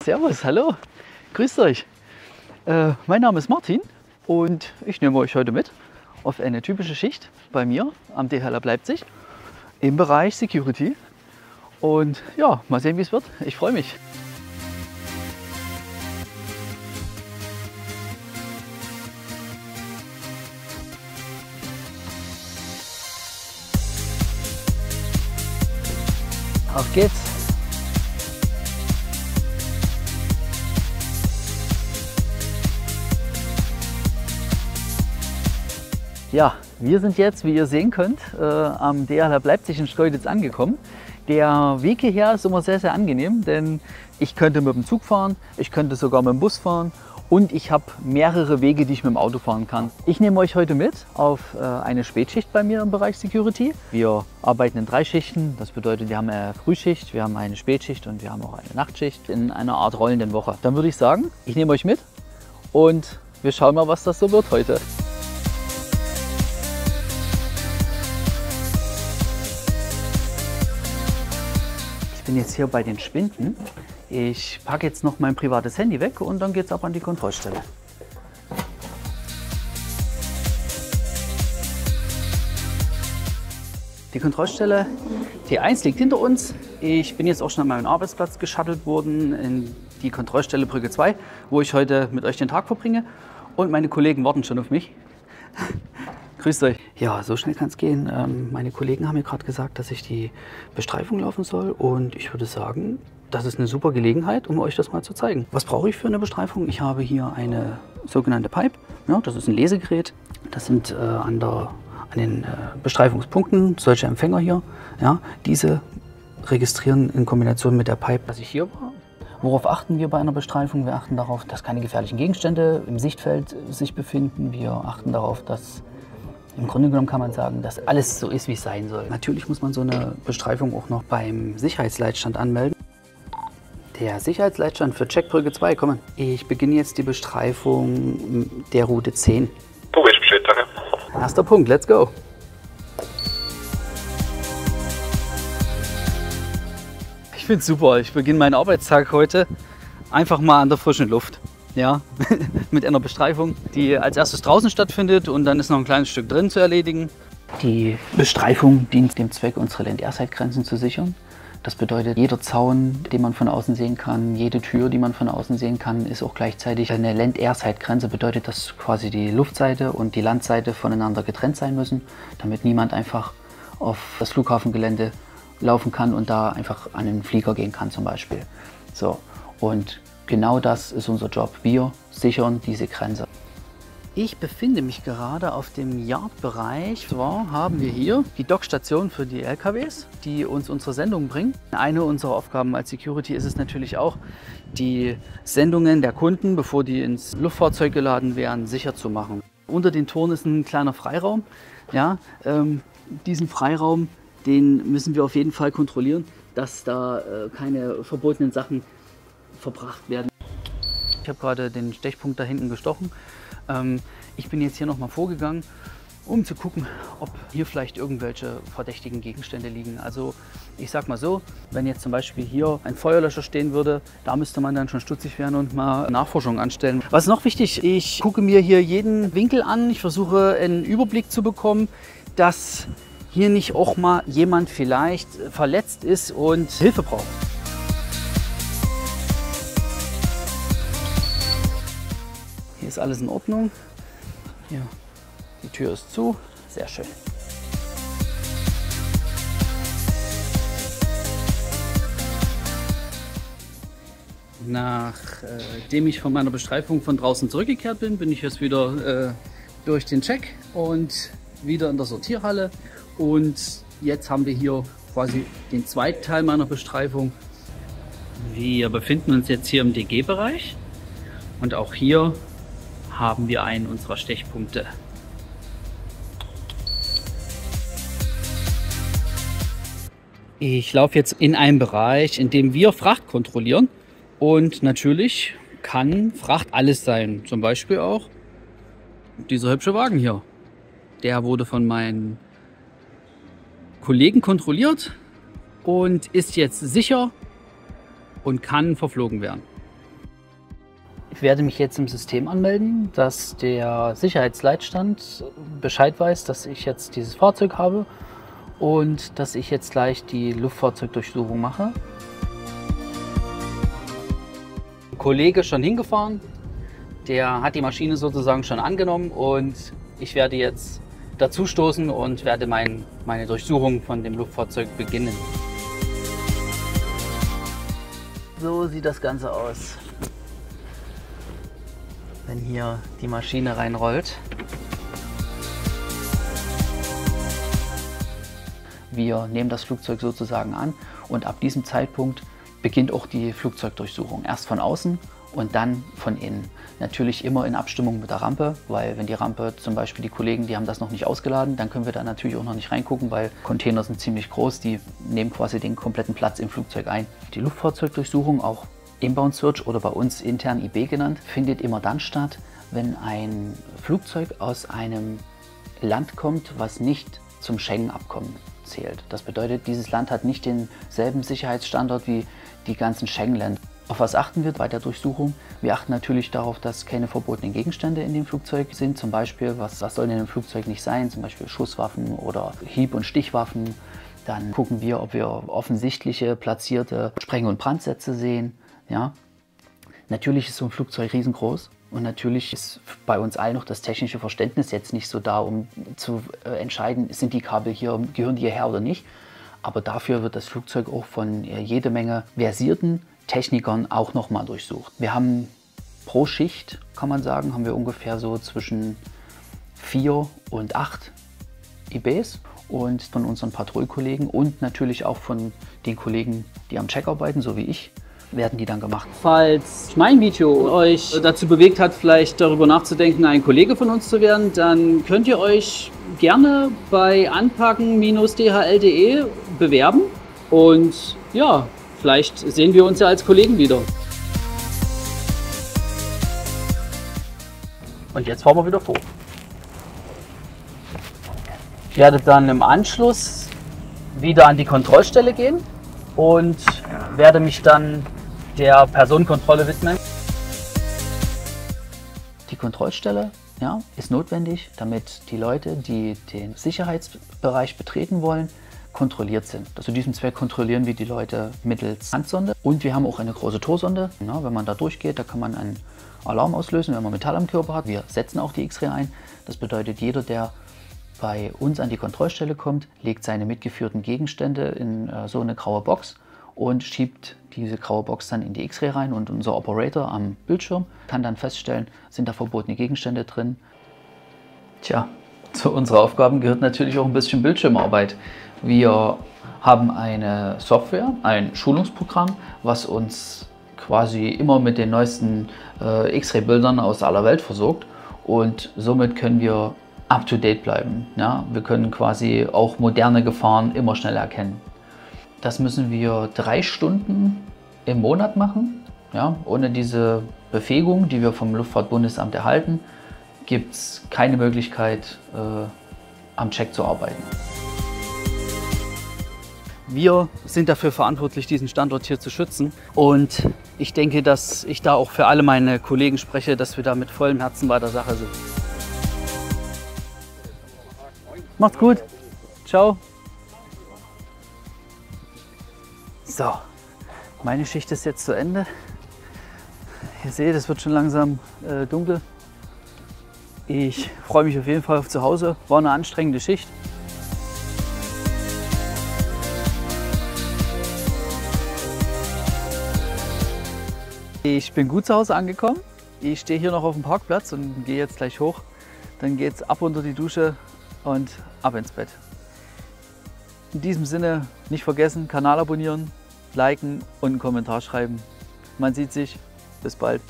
Servus, hallo, grüßt euch. Mein Name ist Martin und ich nehme euch heute mit auf eine typische Schicht bei mir am DHLab Leipzig im Bereich Security. Und ja, mal sehen, wie es wird. Ich freue mich. Auf geht's! Ja, wir sind jetzt, wie ihr sehen könnt, am DHLab Leipzig in Schkeuditz angekommen. Der Weg hierher ist immer sehr, sehr angenehm, denn ich könnte mit dem Zug fahren, ich könnte sogar mit dem Bus fahren und ich habe mehrere Wege, die ich mit dem Auto fahren kann. Ich nehme euch heute mit auf eine Spätschicht bei mir im Bereich Security. Wir arbeiten in 3 Schichten, das bedeutet, wir haben eine Frühschicht, wir haben eine Spätschicht und wir haben auch eine Nachtschicht in einer Art rollenden Woche. Dann würde ich sagen, ich nehme euch mit und wir schauen mal, was das so wird heute. Ich bin jetzt hier bei den Spinden. Ich packe jetzt noch mein privates Handy weg und dann geht es ab an die Kontrollstelle. Die Kontrollstelle T1 liegt hinter uns. Ich bin jetzt auch schon an meinem Arbeitsplatz geschattelt worden in die Kontrollstelle Brücke 2, wo ich heute mit euch den Tag verbringe. Und meine Kollegen warten schon auf mich. Grüßt euch. Ja, so schnell kann es gehen. Meine Kollegen haben mir gerade gesagt, dass ich die Bestreifung laufen soll und ich würde sagen, das ist eine super Gelegenheit, um euch das mal zu zeigen. Was brauche ich für eine Bestreifung? Ich habe hier eine sogenannte Pipe. Ja, das ist ein Lesegerät. Das sind an den Bestreifungspunkten solche Empfänger hier. Ja, diese registrieren in Kombination mit der Pipe, dass ich hier war. Worauf achten wir bei einer Bestreifung? Wir achten darauf, dass keine gefährlichen Gegenstände im Sichtfeld sich befinden. Wir achten darauf, dass im Grunde genommen kann man sagen, dass alles so ist, wie es sein soll. Natürlich muss man so eine Bestreifung auch noch beim Sicherheitsleitstand anmelden. Der Sicherheitsleitstand für Checkbrücke 2, kommen. Ich beginne jetzt die Bestreifung der Route 10. Du weißt Bescheid, danke. Erster Punkt, let's go. Ich finde es super. Ich beginne meinen Arbeitstag heute einfach mal an der frischen Luft. Ja, mit einer Bestreifung, die als erstes draußen stattfindet und dann ist noch ein kleines Stück drin zu erledigen. Die Bestreifung dient dem Zweck, unsere Land-Air-Side-Grenzen zu sichern. Das bedeutet, jeder Zaun, den man von außen sehen kann, jede Tür, die man von außen sehen kann, ist auch gleichzeitig eine Land-Air-Side-Grenze. Bedeutet, dass quasi die Luftseite und die Landseite voneinander getrennt sein müssen, damit niemand einfach auf das Flughafengelände laufen kann und da einfach an den Flieger gehen kann zum Beispiel. So, und genau das ist unser Job. Wir sichern diese Grenze. Ich befinde mich gerade auf dem Yard-Bereich. Zwar haben wir hier die Dockstation für die LKWs, die uns unsere Sendungen bringen. Eine unserer Aufgaben als Security ist es natürlich auch, die Sendungen der Kunden, bevor die ins Luftfahrzeug geladen werden, sicher zu machen. Unter den Toren ist ein kleiner Freiraum. Ja, diesen Freiraum, den müssen wir auf jeden Fall kontrollieren, dass da keine verbotenen Sachen verbracht werden. Ich habe gerade den Stechpunkt da hinten gestochen. Ich bin jetzt hier nochmal vorgegangen, um zu gucken, ob hier vielleicht irgendwelche verdächtigen Gegenstände liegen. Also ich sag mal so, wenn jetzt zum Beispiel hier ein Feuerlöscher stehen würde, da müsste man dann schon stutzig werden und mal Nachforschungen anstellen. Was ist noch wichtig? Ich gucke mir hier jeden Winkel an. Ich versuche einen Überblick zu bekommen, dass hier nicht auch mal jemand vielleicht verletzt ist und Hilfe braucht. Hier ist alles in Ordnung. Hier, die Tür ist zu. Sehr schön. Nachdem ich von meiner Bestreifung von draußen zurückgekehrt bin, bin ich jetzt wieder durch den Check und wieder in der Sortierhalle. Und jetzt haben wir hier quasi den zweiten Teil meiner Bestreifung. Wir befinden uns jetzt hier im DG-Bereich und auch hier haben wir einen unserer Stechpunkte. Ich laufe jetzt in einen Bereich, in dem wir Fracht kontrollieren und natürlich kann Fracht alles sein. Zum Beispiel auch dieser hübsche Wagen hier. Der wurde von meinen Kollegen kontrolliert und ist jetzt sicher und kann verflogen werden. Ich werde mich jetzt im System anmelden, dass der Sicherheitsleitstand Bescheid weiß, dass ich jetzt dieses Fahrzeug habe und dass ich jetzt gleich die Luftfahrzeugdurchsuchung mache. Ein Kollege ist schon hingefahren, der hat die Maschine sozusagen schon angenommen und ich werde jetzt dazu stoßen und werde meine Durchsuchung von dem Luftfahrzeug beginnen. So sieht das Ganze aus, wenn hier die Maschine reinrollt. Wir nehmen das Flugzeug sozusagen an und ab diesem Zeitpunkt beginnt auch die Flugzeugdurchsuchung. Erst von außen und dann von innen. Natürlich immer in Abstimmung mit der Rampe, weil wenn die Rampe zum Beispiel die Kollegen, die haben das noch nicht ausgeladen, dann können wir da natürlich auch noch nicht reingucken, weil Container sind ziemlich groß, die nehmen quasi den kompletten Platz im Flugzeug ein. Die Luftfahrzeugdurchsuchung, auch Inbound Search oder bei uns intern IB genannt, findet immer dann statt, wenn ein Flugzeug aus einem Land kommt, was nicht zum Schengen-Abkommen zählt. Das bedeutet, dieses Land hat nicht denselben Sicherheitsstandard wie die ganzen Schengen-Länder. Auf was achten wir bei der Durchsuchung? Wir achten natürlich darauf, dass keine verbotenen Gegenstände in dem Flugzeug sind. Zum Beispiel, was soll in dem Flugzeug nicht sein? Zum Beispiel Schusswaffen oder Hieb- und Stichwaffen. Dann gucken wir, ob wir offensichtliche platzierte Spreng- und Brandsätze sehen. Ja? Natürlich ist so ein Flugzeug riesengroß. Und natürlich ist bei uns allen noch das technische Verständnis jetzt nicht so da, um zu entscheiden, sind die Kabel hier, gehören die hierher oder nicht. Aber dafür wird das Flugzeug auch von jede Menge versierten Technikern auch nochmal durchsucht. Wir haben pro Schicht, kann man sagen, haben wir ungefähr so zwischen 4 und 8 IBs und von unseren Patrouillkollegen und natürlich auch von den Kollegen, die am Check arbeiten, so wie ich, werden die dann gemacht. Falls mein Video euch dazu bewegt hat, vielleicht darüber nachzudenken, ein Kollege von uns zu werden, dann könnt ihr euch gerne bei anpacken-dhl.de bewerben und ja, vielleicht sehen wir uns ja als Kollegen wieder. Und jetzt fahren wir wieder vor. Ich werde dann im Anschluss wieder an die Kontrollstelle gehen und werde mich dann der Personenkontrolle widmen. Die Kontrollstelle, ja, ist notwendig, damit die Leute, die den Sicherheitsbereich betreten wollen, kontrolliert sind. Zu diesem Zweck kontrollieren wir die Leute mittels Handsonde und wir haben auch eine große Torsonde. Ja, wenn man da durchgeht, da kann man einen Alarm auslösen, wenn man Metall am Körper hat. Wir setzen auch die X-Ray ein. Das bedeutet, jeder, der bei uns an die Kontrollstelle kommt, legt seine mitgeführten Gegenstände in so eine graue Box und schiebt diese graue Box dann in die X-Ray rein und unser Operator am Bildschirm kann dann feststellen, sind da verbotene Gegenstände drin. Tja, zu unseren Aufgaben gehört natürlich auch ein bisschen Bildschirmarbeit. Wir haben eine Software, ein Schulungsprogramm, was uns quasi immer mit den neuesten X-Ray-Bildern aus aller Welt versorgt und somit können wir up-to-date bleiben. Ja? Wir können quasi auch moderne Gefahren immer schneller erkennen. Das müssen wir 3 Stunden im Monat machen. Ja? Ohne diese Befähigung, die wir vom Luftfahrtbundesamt erhalten, gibt es keine Möglichkeit, am Check zu arbeiten. Wir sind dafür verantwortlich, diesen Standort hier zu schützen. Und ich denke, dass ich da auch für alle meine Kollegen spreche, dass wir da mit vollem Herzen bei der Sache sind. Macht's gut. Ciao. So, meine Schicht ist jetzt zu Ende. Ihr seht, es wird schon langsam dunkel. Ich freue mich auf jeden Fall auf zu Hause. War eine anstrengende Schicht. Ich bin gut zu Hause angekommen. Ich stehe hier noch auf dem Parkplatz und gehe jetzt gleich hoch. Dann geht's ab unter die Dusche und ab ins Bett. In diesem Sinne nicht vergessen, Kanal abonnieren, liken und einen Kommentar schreiben. Man sieht sich. Bis bald.